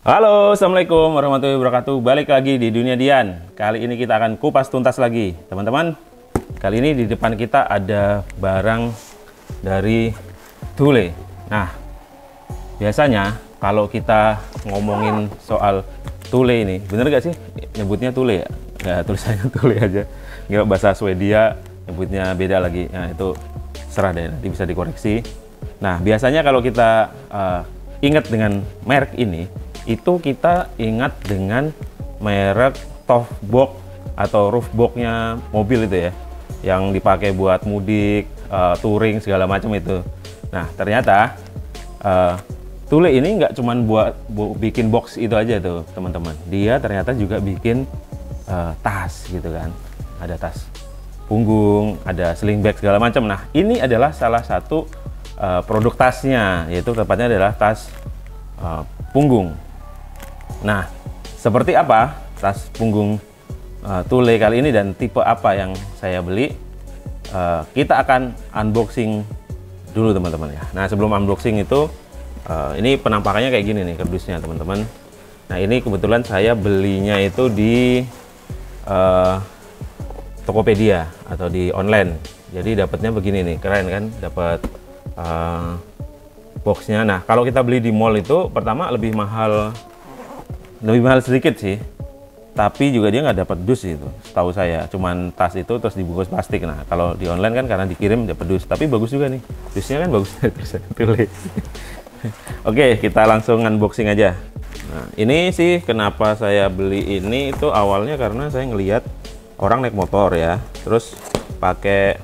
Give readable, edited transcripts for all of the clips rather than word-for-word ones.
Halo, Assalamualaikum warahmatullahi wabarakatuh. Balik lagi di Dunia Dian. Kali ini kita akan kupas tuntas lagi, teman-teman. Kali ini di depan kita ada barang dari Thule. Nah, biasanya kalau kita ngomongin soal Thule ini, bener gak sih nyebutnya Thule ya? Ya, tulisannya Thule aja. Nggak bahasa Swedia, nyebutnya beda lagi. Nah, itu serah deh, nanti bisa dikoreksi. Nah, biasanya kalau kita ingat dengan merek ini, itu kita ingat dengan merek top box atau roof boxnya mobil itu ya, yang dipakai buat mudik, touring segala macam itu. Nah, ternyata Thule ini nggak cuman buat bikin box itu aja tuh teman-teman, dia ternyata juga bikin tas gitu kan, ada tas punggung, ada sling bag segala macam. Nah, ini adalah salah satu produk tasnya, yaitu tepatnya adalah tas punggung. Nah, seperti apa tas punggung Thule kali ini dan tipe apa yang saya beli? Kita akan unboxing dulu teman-teman ya. Nah, sebelum unboxing itu, ini penampakannya kayak gini nih kardusnya teman-teman. Nah, ini kebetulan saya belinya itu di Tokopedia atau di online. Jadi dapatnya begini nih, keren kan? Dapat boxnya. Nah, kalau kita beli di mall itu pertama lebih mahal sedikit sih, tapi juga dia nggak dapat dus itu, setahu saya. Cuman tas itu terus dibungkus plastik. Nah, kalau di online kan karena dikirim dapat dus, tapi bagus juga nih, dusnya kan bagus. Tulis. Oke, kita langsung unboxing aja. Nah, ini sih kenapa saya beli ini itu awalnya karena saya ngelihat orang naik motor ya, terus pakai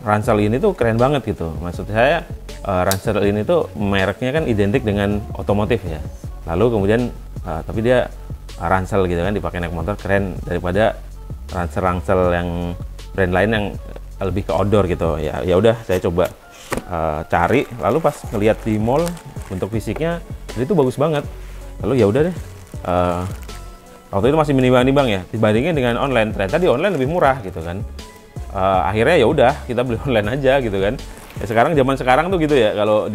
ransel ini tuh keren banget gitu. Maksud saya ransel ini tuh mereknya kan identik dengan otomotif ya. Lalu kemudian tapi dia ransel gitu kan, dipakai naik motor, keren daripada ransel-ransel yang brand lain yang lebih ke outdoor gitu ya. Ya udah, saya coba cari, lalu pas ngelihat di mall bentuk fisiknya itu bagus banget. Lalu ya udah deh, waktu itu masih menimbang-nimbang ya, dibandingin dengan online. Ternyata di online lebih murah gitu kan. Akhirnya ya udah, kita beli online aja gitu kan. Ya, zaman sekarang tuh gitu ya, kalau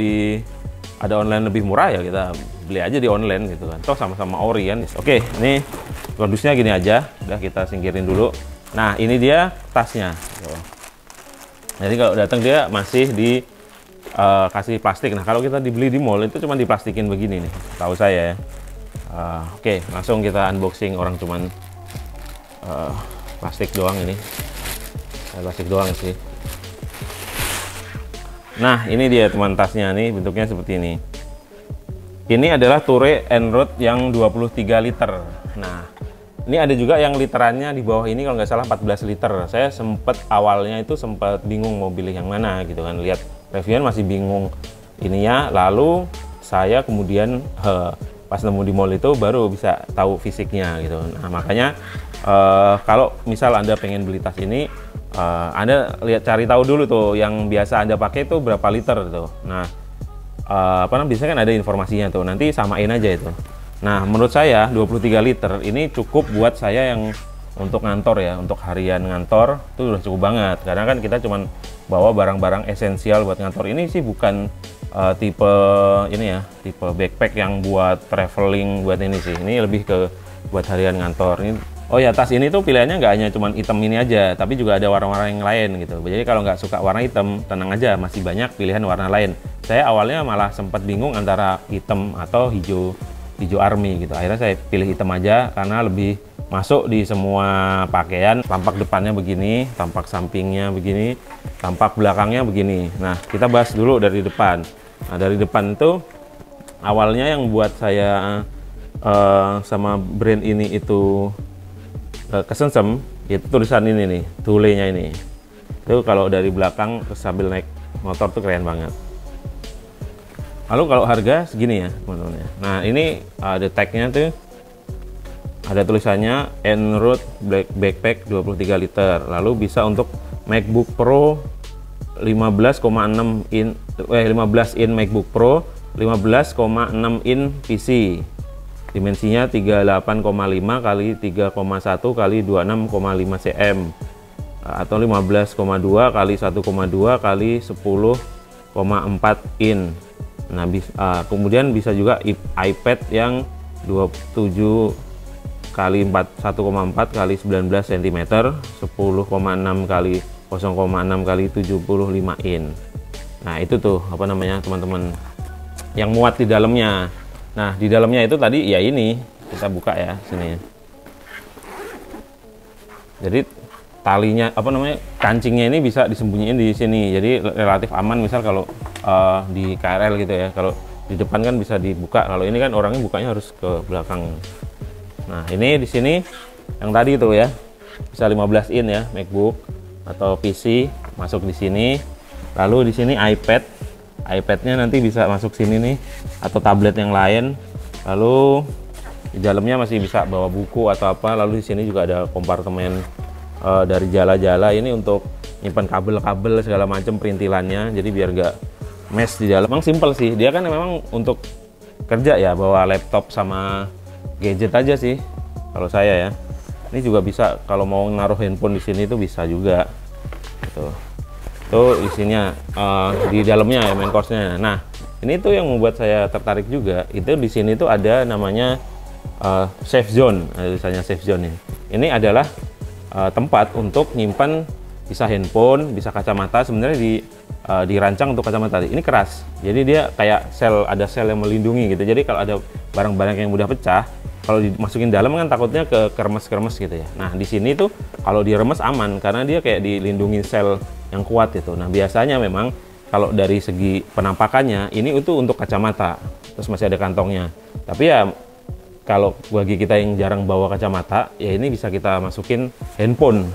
ada online lebih murah ya kita beli aja di online gitu kan, toh sama-sama ori kan. Oke, ini kardusnya gini aja, udah kita singkirin dulu. Nah, ini dia tasnya. Jadi kalau datang dia masih di kasih plastik. Nah, kalau kita dibeli di mall itu cuma diplastikin begini nih, tahu saya ya. Oke, langsung kita unboxing. Orang cuman plastik doang ini, plastik doang sih. Nah, ini dia teman tasnya nih, bentuknya seperti ini. Ini adalah Thule Enroad yang 23 liter. Nah, ini ada juga yang literannya di bawah ini, kalau nggak salah 14 liter. Saya awalnya itu sempat bingung mau pilih yang mana gitu kan. Lihat reviewnya masih bingung ininya. Lalu saya kemudian pas nemu di mall itu baru bisa tahu fisiknya gitu. Nah, makanya kalau misal Anda pengen beli tas ini, Anda cari tahu dulu tuh yang biasa Anda pakai itu berapa liter tuh. Nah, biasanya kan ada informasinya tuh, nanti samain aja itu. Nah, menurut saya 23 liter ini cukup buat saya yang untuk ngantor ya, untuk harian ngantor itu udah cukup banget. Karena kan kita cuman bawa barang-barang esensial buat ngantor. Ini sih bukan tipe ini ya, tipe backpack yang buat traveling buat ini sih. Ini lebih ke buat harian ngantor. Ini, oh ya, tas ini tuh pilihannya nggak hanya cuman hitam ini aja, tapi juga ada warna-warna yang lain gitu. Jadi kalau nggak suka warna hitam, tenang aja, masih banyak pilihan warna lain. Saya awalnya malah sempat bingung antara hitam atau hijau army gitu. Akhirnya saya pilih hitam aja karena lebih masuk di semua pakaian. Tampak depannya begini, tampak sampingnya begini, tampak belakangnya begini. Nah, kita bahas dulu dari depan. Nah, dari depan itu awalnya yang buat saya sama brand ini itu kesensem, itu tulisan ini nih, Thule-nya ini. Itu kalau dari belakang sambil naik motor tuh keren banget. Lalu kalau harga segini ya teman-teman ya. Nah, ini ada tag-nya tuh, ada tulisannya Enroad Backpack 23 liter. Lalu bisa untuk MacBook Pro 15,6 in 15 in MacBook Pro, 15,6 in PC. Dimensinya 38,5 kali 3,1 kali 26,5 cm atau 15,2 kali 1,2 kali 10,4 in. Nah, kemudian bisa juga iPad yang 27 kali 1,4 kali 19 cm, 10,6 kali 0,6 kali 75 in. Nah, itu tuh apa namanya teman-teman yang muat di dalamnya. Nah, di dalamnya itu tadi ya ini kita buka ya sini. Jadi talinya apa namanya kancingnya ini bisa disembunyiin di sini, jadi relatif aman. Misal kalau di KRL gitu ya, kalau di depan kan bisa dibuka, kalau ini kan orangnya bukanya harus ke belakang. Nah, ini di sini yang tadi itu ya bisa 15 in ya, MacBook atau PC masuk di sini. Lalu di sini iPadnya nanti bisa masuk sini nih, atau tablet yang lain. Lalu di dalamnya masih bisa bawa buku atau apa. Lalu di sini juga ada kompartemen dari jala-jala ini untuk nyimpan kabel-kabel segala macam perintilannya, jadi biar gak mess di dalam. Memang simple sih, dia kan memang untuk kerja ya, bawa laptop sama gadget aja sih kalau saya ya. Ini juga bisa kalau mau naruh handphone di sini itu bisa juga gitu. Tuh isinya di dalamnya ya, main course-nya. Nah, ini tuh yang membuat saya tertarik juga, itu di sini tuh ada namanya safe zone, misalnya safe zone ini. Ini adalah tempat untuk nyimpan bisa handphone, bisa kacamata. Sebenarnya dirancang untuk kacamata. Ini keras, jadi dia kayak ada sel yang melindungi gitu. Jadi kalau ada barang-barang yang mudah pecah, kalau dimasukin dalam kan takutnya ke keremes-keremes gitu ya. Nah, di sini tuh kalau diremes aman karena dia kayak dilindungi sel yang kuat itu. Nah, biasanya memang kalau dari segi penampakannya ini itu untuk kacamata, terus masih ada kantongnya. Tapi ya kalau bagi kita yang jarang bawa kacamata, ya ini bisa kita masukin handphone.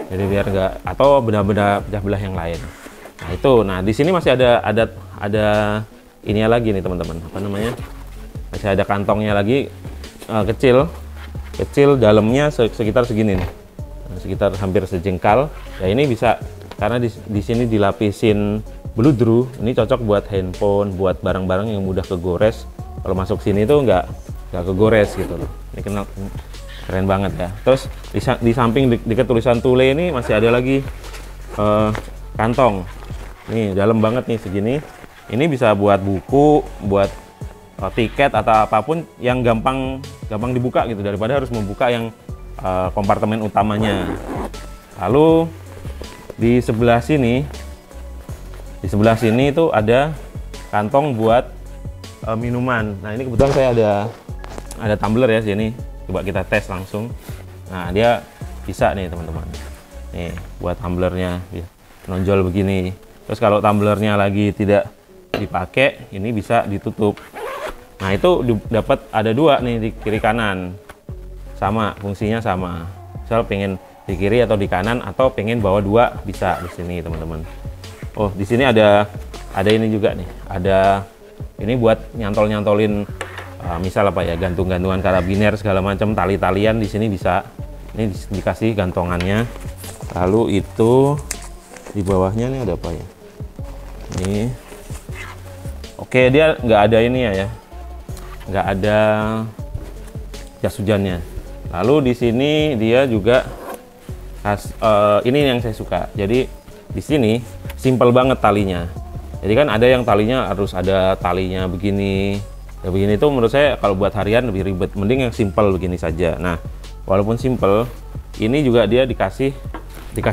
Jadi biar nggak, atau benda-benda pecah belah yang lain. Nah itu, nah di sini masih ada ininya lagi nih teman-teman. Apa namanya? Masih ada kantongnya lagi kecil, dalamnya sekitar segini nih, sekitar hampir sejengkal. Ya ini bisa karena di sini dilapisin bludru. Ini cocok buat handphone, buat barang-barang yang mudah kegores. Kalau masuk sini tuh nggak kegores gitu loh. Ini keren banget ya. Terus di samping dekat tulisan Thule ini masih ada lagi kantong. Nih dalam banget nih segini. Ini bisa buat buku, buat tiket atau apapun yang gampang dibuka gitu, daripada harus membuka yang kompartemen utamanya. Lalu di sebelah sini itu ada kantong buat minuman. Nah ini kebetulan saya ada tumbler ya sini. Coba kita tes langsung. Nah dia bisa nih teman-teman. Nih buat tumblernya nonjol begini. Terus kalau tumblernya lagi tidak dipakai, ini bisa ditutup. Nah itu dapat ada dua nih di kiri kanan. Sama fungsinya sama. Misal pengen di kiri atau di kanan, atau pengen bawa dua, bisa di sini teman-teman. Oh di sini ada ini juga nih. Ada ini buat nyantolin misal apa ya, gantung-gantungan karabiner segala macam, tali-talian di sini bisa. Ini dikasih gantongannya. Lalu itu di bawahnya nih ada apa ya? Ini. Oke, dia nggak ada ini ya, nggak ada jas hujannya. Lalu di sini dia juga ini yang saya suka. Jadi di sini simple banget talinya. Jadi kan ada yang talinya harus ada talinya begini. Ya begini tuh menurut saya kalau buat harian lebih ribet, mending yang simple begini saja. Nah, walaupun simple, ini juga dia dikasih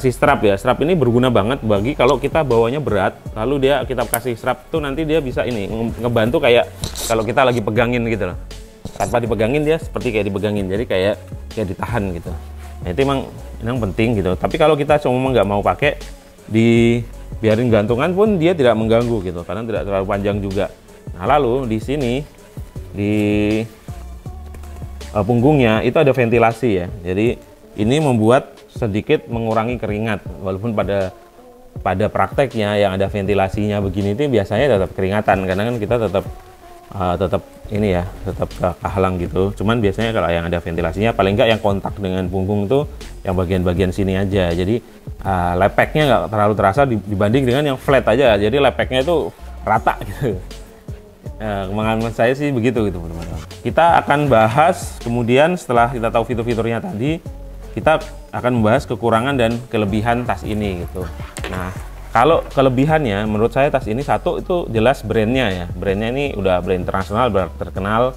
strap ya. Strap ini berguna banget bagi kalau kita bawanya berat, lalu kita kasih strap tuh nanti dia bisa ini ngebantu kayak kalau kita lagi pegangin gitu loh. Tanpa dipegangin dia seperti kayak dipegangin, jadi kayak ditahan gitu. Nah, itu emang penting gitu. Tapi kalau kita cuma nggak mau pakai, dibiarin gantungan pun dia tidak mengganggu gitu, karena tidak terlalu panjang juga. Nah, lalu di sini di punggungnya itu ada ventilasi ya. Jadi ini membuat sedikit mengurangi keringat, walaupun pada prakteknya yang ada ventilasinya begini itu biasanya tetap keringatan, karena kan kita tetap ini ya, tetap kehalang gitu. Cuman biasanya kalau yang ada ventilasinya, paling nggak yang kontak dengan punggung itu yang bagian-bagian sini aja. Jadi lepeknya nggak terlalu terasa dibanding dengan yang flat aja. Jadi lepeknya itu rata gitu. Pengalaman saya sih begitu gitu teman-teman. Kita akan bahas kemudian setelah kita tahu fitur-fiturnya tadi, kita akan membahas kekurangan dan kelebihan tas ini gitu. Nah, Kalau kelebihannya menurut saya tas ini satu itu jelas brandnya ya. Brandnya ini udah brand internasional, terkenal.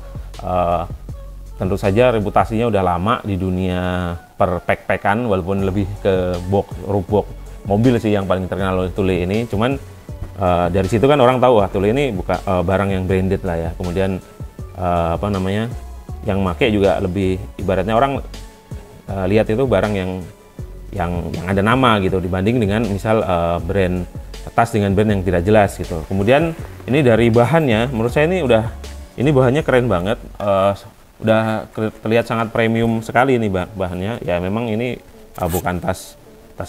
Tentu saja reputasinya udah lama di dunia perpek-pekan, walaupun lebih ke box mobil sih yang paling terkenal oleh Thule ini. Cuman dari situ kan orang tahu Thule ini bukan barang yang branded lah ya. Kemudian apa namanya, yang make juga lebih, ibaratnya orang lihat itu barang yang ada nama gitu, dibanding dengan misal brand tas dengan brand yang tidak jelas gitu. Kemudian ini dari bahannya, menurut saya ini bahannya keren banget. Udah terlihat sangat premium sekali ini bahannya. Ya memang ini bukan tas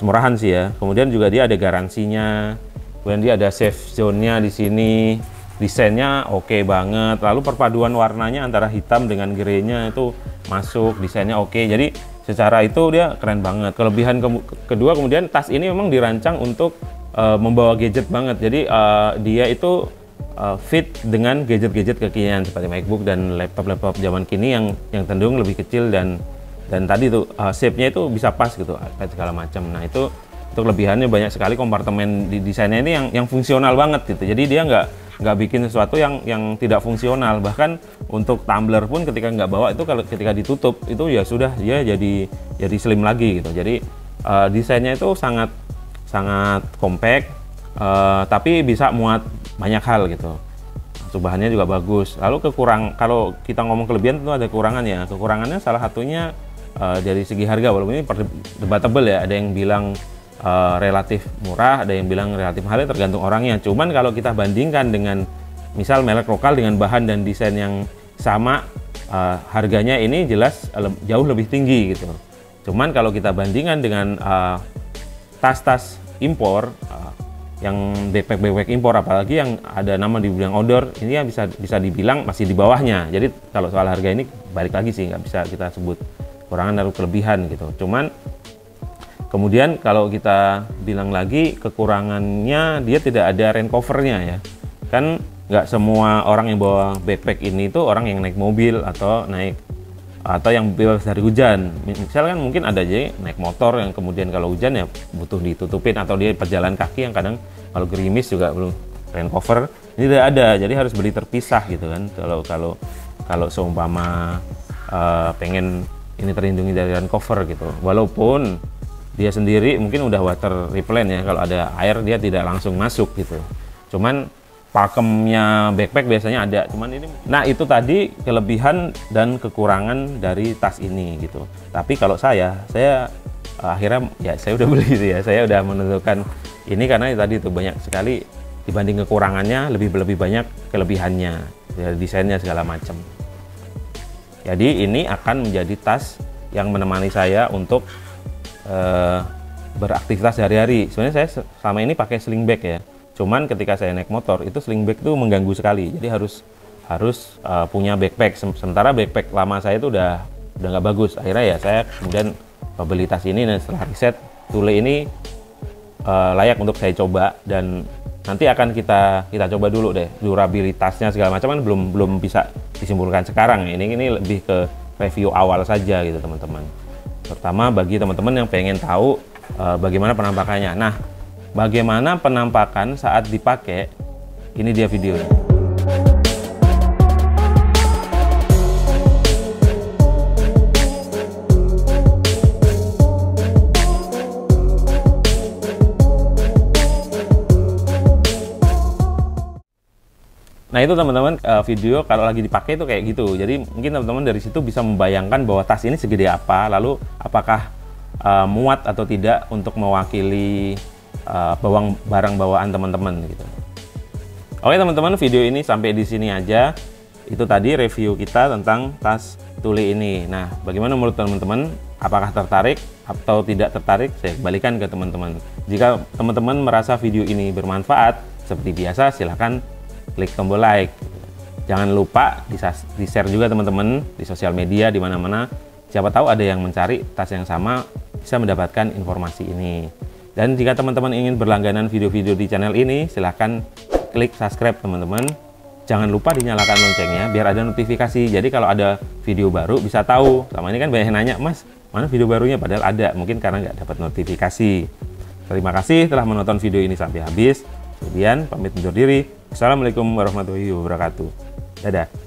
murahan sih ya. Kemudian juga dia ada garansinya. Kemudian dia ada safe zone-nya di sini. Desainnya oke banget. Lalu perpaduan warnanya antara hitam dengan grey-nya itu masuk. Desainnya oke. Jadi secara itu dia keren banget. Kelebihan kedua, kemudian tas ini memang dirancang untuk membawa gadget banget. Jadi dia itu fit dengan gadget-gadget kekinian seperti MacBook dan laptop zaman kini yang cenderung lebih kecil dan tadi tuh shape-nya itu bisa pas gitu, iPad segala macam. Nah itu kelebihannya, banyak sekali kompartemen di desainnya ini yang fungsional banget gitu. Jadi dia nggak bikin sesuatu yang tidak fungsional. Bahkan untuk tumbler pun ketika nggak bawa itu, kalau ketika ditutup itu ya sudah, dia jadi slim lagi gitu. Jadi desainnya itu sangat compact, tapi bisa muat banyak hal gitu. Bahannya juga bagus. Lalu kalau kita ngomong kelebihan tentu ada kekurangannya. Kekurangannya salah satunya dari segi harga, walaupun ini debatable ya. Ada yang bilang relatif murah, ada yang bilang relatif mahal, tergantung orangnya. Cuman kalau kita bandingkan dengan misal merek lokal dengan bahan dan desain yang sama, harganya ini jelas jauh lebih tinggi gitu. Cuman kalau kita bandingkan dengan tas-tas impor, yang backpack impor, apalagi yang ada nama di bidang outdoor, ini ya bisa dibilang masih di bawahnya. Jadi kalau soal harga ini balik lagi sih, nggak bisa kita sebut kekurangan atau kelebihan gitu. Cuman kemudian kalau kita bilang lagi kekurangannya, dia tidak ada rain covernya ya. Kan nggak semua orang yang bawa backpack ini tuh orang yang naik mobil atau yang bebas dari hujan. Misalkan mungkin ada aja naik motor yang kemudian kalau hujan ya butuh ditutupin, atau dia pejalan kaki yang kadang kalau gerimis juga belum rain cover. Ini tidak ada, jadi harus beli terpisah gitu kan. Kalau seumpama pengen ini terlindungi dari rain cover gitu. Walaupun dia sendiri mungkin udah water repellent ya, kalau ada air dia tidak langsung masuk gitu. Cuman pakemnya backpack biasanya ada, cuman ini. Nah itu tadi kelebihan dan kekurangan dari tas ini gitu. Tapi kalau saya akhirnya ya saya udah beli sih ya, saya udah menentukan ini karena tadi itu banyak sekali dibanding kekurangannya, lebih banyak kelebihannya, ya, desainnya segala macam. Jadi ini akan menjadi tas yang menemani saya untuk beraktivitas sehari-hari. Sebenarnya saya selama ini pakai sling bag ya. Cuman ketika saya naik motor itu sling bag itu mengganggu sekali. Jadi harus punya backpack. Sementara backpack lama saya itu udah nggak bagus. Akhirnya ya saya kemudian beli tas ini, dan setelah riset Thule ini layak untuk saya coba, dan nanti akan kita coba dulu deh durabilitasnya segala macam, kan belum bisa disimpulkan sekarang. Ini lebih ke review awal saja gitu teman-teman. Terutama bagi teman-teman yang pengen tahu bagaimana penampakannya. Nah, bagaimana penampakan saat dipakai? Ini dia videonya. Nah itu teman-teman, video kalau lagi dipakai itu kayak gitu. Jadi mungkin teman-teman dari situ bisa membayangkan bahwa tas ini segede apa, lalu apakah muat atau tidak untuk mewakili barang bawaan teman-teman gitu. Oke teman-teman, video ini sampai di sini aja. Itu tadi review kita tentang tas Thule ini. Nah, bagaimana menurut teman-teman? Apakah tertarik atau tidak tertarik? Saya kembalikan ke teman-teman. Jika teman-teman merasa video ini bermanfaat, seperti biasa silahkan klik tombol like. Jangan lupa di-share juga teman-teman di sosial media, di mana-mana. Siapa tahu ada yang mencari tas yang sama bisa mendapatkan informasi ini. Dan jika teman-teman ingin berlangganan video-video di channel ini, silahkan klik subscribe teman-teman. Jangan lupa dinyalakan loncengnya biar ada notifikasi. Jadi kalau ada video baru bisa tahu. Selama ini kan banyak yang nanya, Mas, mana video barunya? Padahal ada, mungkin karena nggak dapat notifikasi. Terima kasih telah menonton video ini sampai habis. Kemudian pamit undur diri. Assalamualaikum warahmatullahi wabarakatuh. Dadah.